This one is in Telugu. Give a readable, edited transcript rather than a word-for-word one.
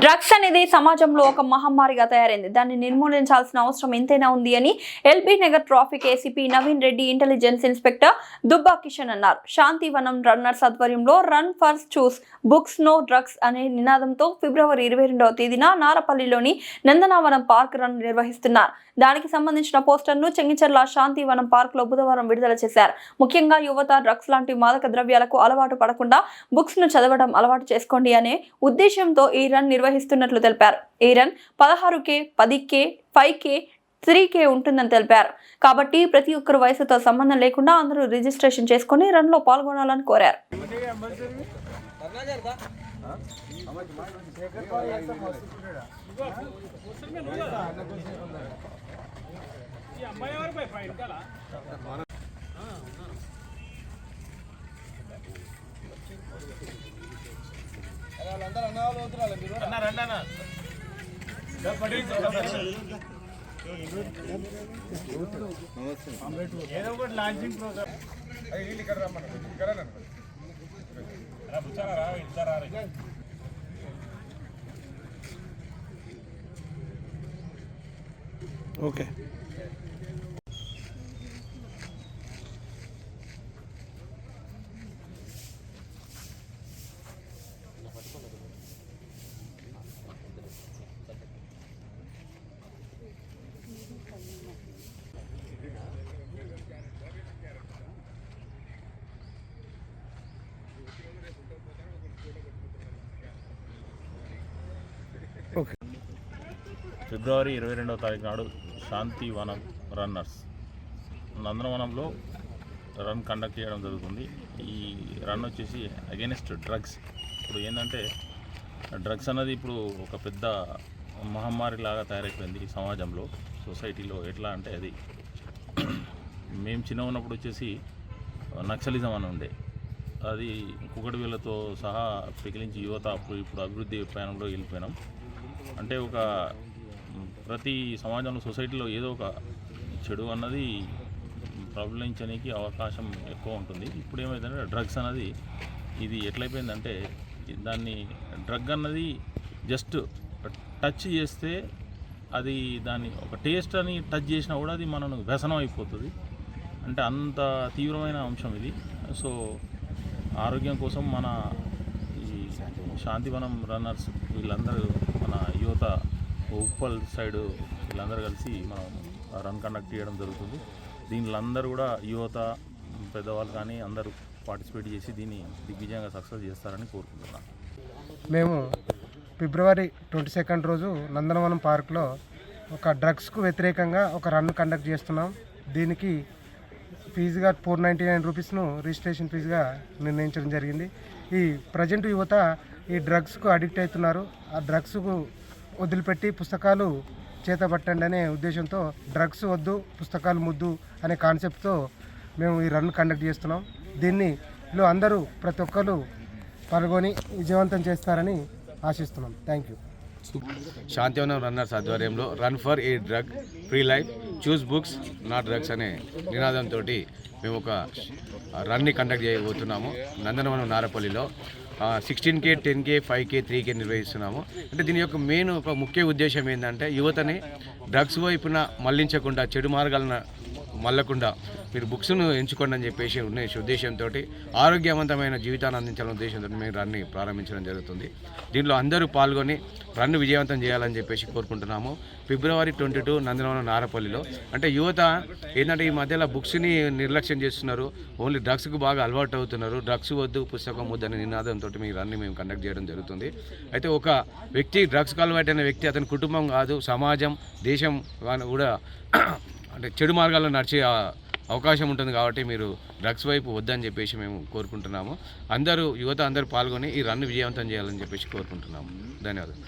డ్రగ్స్ అనేది సమాజంలో ఒక మహమ్మారిగా తయారైంది. దాన్ని నిర్మూలించాల్సిన అవసరం ఎంతైనా ఉంది అని LB Nagar traffic ACP Naveen Reddy, intelligence inspector Dubba Kishan అన్నారు. శాంతివనం రన్నర్స్ ఆధ్వర్యంలో run for choose books no drugs అనే నినాదంతో ఫిబ్రవరి 22వ తేదీన నారపల్లిలోని నందనవనం పార్క్ రన్ నిర్వహిస్తున్నారు. దానికి సంబంధించిన పోస్టర్ను చెంగిచెర్ల శాంతివనం పార్క్ లో బుధవారం విడుదల చేశారు. ముఖ్యంగా యువత డ్రగ్స్ లాంటి మాదక ద్రవ్యాలకు అలవాటు పడకుండా బుక్స్ ను చదవడం అలవాటు చేసుకోండి అనే ఉద్దేశంతో ఈ రన్ నిర్వహిస్తున్నట్లు తెలిపారు. ఈ run 16K, 10K, 5K, 3K ఉంటుందని తెలిపారు. కాబట్టి ప్రతి ఒక్కరు వయసుతో సంబంధం లేకుండా అందరూ రిజిస్ట్రేషన్ చేసుకుని రన్ లో పాల్గొనాలని కోరారు. ఏదో ఒకటి లాంచింగ్ ప్రోగ్రామ్ ఓకే. ఫిబ్రవరి 22వ తారీఖు నాడు శాంతివనం రన్నర్స్ నందనవనంలో రన్ కండక్ట్ చేయడం జరుగుతుంది. ఈ రన్ వచ్చేసి అగెనిస్ట్ డ్రగ్స్. ఇప్పుడు ఏంటంటే డ్రగ్స్ అన్నది ఇప్పుడు ఒక పెద్ద మహమ్మారి లాగా తయారైపోయింది ఈ సమాజంలో, సొసైటీలో. ఎట్లా అంటే అది మేము చిన్న ఉన్నప్పుడు వచ్చేసి నక్సలిజం అని ఉండే, అది కుకటి వీళ్ళతో సహా పిగిలించి యువత ఇప్పుడు అభివృద్ధి ప్రయాణంలో వెళ్ళిపోయినాం. అంటే ఒక ప్రతి సమాజంలో సొసైటీలో ఏదో ఒక చెడు అన్నది ప్రబలించడానికి అవకాశం ఎక్కువ ఉంటుంది. ఇప్పుడు ఏమైందంటే డ్రగ్స్ అన్నది ఇది ఎట్లయిపోయిందంటే దాన్ని డ్రగ్ అన్నది జస్ట్ టచ్ చేస్తే అది దాన్ని ఒక టేస్ట్ అని టచ్ చేసినా కూడా అది మనకు వ్యసనం అయిపోతుంది. అంటే అంత తీవ్రమైన అంశం ఇది. సో ఆరోగ్యం కోసం మన ఈ శాంతివనం రన్నర్స్ వీళ్ళందరూ మన యువత ఉప్పల్ సైడు వీళ్ళందరూ కలిసి మనం రన్ కండక్ట్ చేయడం జరుగుతుంది. దీనిలో అందరూ కూడా యువత, పెద్దవాళ్ళు కానీ అందరూ పార్టిసిపేట్ చేసి దీన్ని దిగ్విజయంగా సక్సెస్ చేస్తారని కోరుకుంటున్నాను. మేము ఫిబ్రవరి 22 రోజు నందనవనం పార్క్లో ఒక డ్రగ్స్కు వ్యతిరేకంగా ఒక రన్ కండక్ట్ చేస్తున్నాం. దీనికి ఫీజుగా 499 రూపీస్ను రిజిస్ట్రేషన్ ఫీజుగా నిర్ణయించడం జరిగింది. ఈ ప్రజెంట్ యువత ఈ డ్రగ్స్కు అడిక్ట్ అవుతున్నారు. ఆ డ్రగ్స్కు వదిలిపెట్టి పుస్తకాలు చేతబట్టండి అనే ఉద్దేశంతో డ్రగ్స్ వద్దు పుస్తకాలు ముద్దు అనే కాన్సెప్ట్తో మేము ఈ రన్ కండక్ట్ చేస్తున్నాం. దీనిలో అందరూ ప్రతి ఒక్కరు పాల్గొని విజయవంతం చేస్తారని ఆశిస్తున్నాం. Thank you. శాంతివనం రన్నర్స్ ఆధ్వర్యంలో run for a drug free life, choose books not drugs అనే నినాదంతో మేము ఒక రన్ని కండక్ట్ చేయబోతున్నాము. నందనవనం నారపల్లిలో 16K, 10K, 5K, 3K నిర్వహిస్తున్నాము. అంటే దీని యొక్క మెయిన్ ఒక ముఖ్య ఉద్దేశం ఏంటంటే యువతని డ్రగ్స్ వైపున మళ్లించకుండా, చెడు మార్గాలను మళ్ళకుండా మీరు బుక్స్ను ఎంచుకోండి అని చెప్పేసి ఉన్న ఉద్దేశంతో ఆరోగ్యవంతమైన జీవితాన్ని అందించాలనే ఉద్దేశంతో మేము రన్ని ప్రారంభించడం జరుగుతుంది. దీంట్లో అందరూ పాల్గొని రన్ను విజయవంతం చేయాలని చెప్పేసి కోరుకుంటున్నాము. ఫిబ్రవరి 22 నందనవనం నారపల్లిలో. అంటే యువత ఏంటంటే ఈ మధ్యలో బుక్స్ని నిర్లక్ష్యం చేస్తున్నారు, ఓన్లీ డ్రగ్స్కు బాగా అలవాటు అవుతున్నారు. డ్రగ్స్ వద్దు పుస్తకం వద్దు అనే నినాదంతో మీ రన్ని మేము కండక్ట్ చేయడం జరుగుతుంది. అయితే ఒక వ్యక్తి డ్రగ్స్కి అలవాటైన వ్యక్తి అతని కుటుంబం కాదు, సమాజం, దేశం కూడా అంటే చెడు మార్గాల్లో నడిచే అవకాశం ఉంటుంది. కాబట్టి మీరు డ్రగ్స్ వైపు వద్దని చెప్పేసి మేము కోరుకుంటున్నాము. యువత అందరూ పాల్గొని ఈ రన్ను విజయవంతం చేయాలని చెప్పేసి కోరుకుంటున్నాము. ధన్యవాదాలు.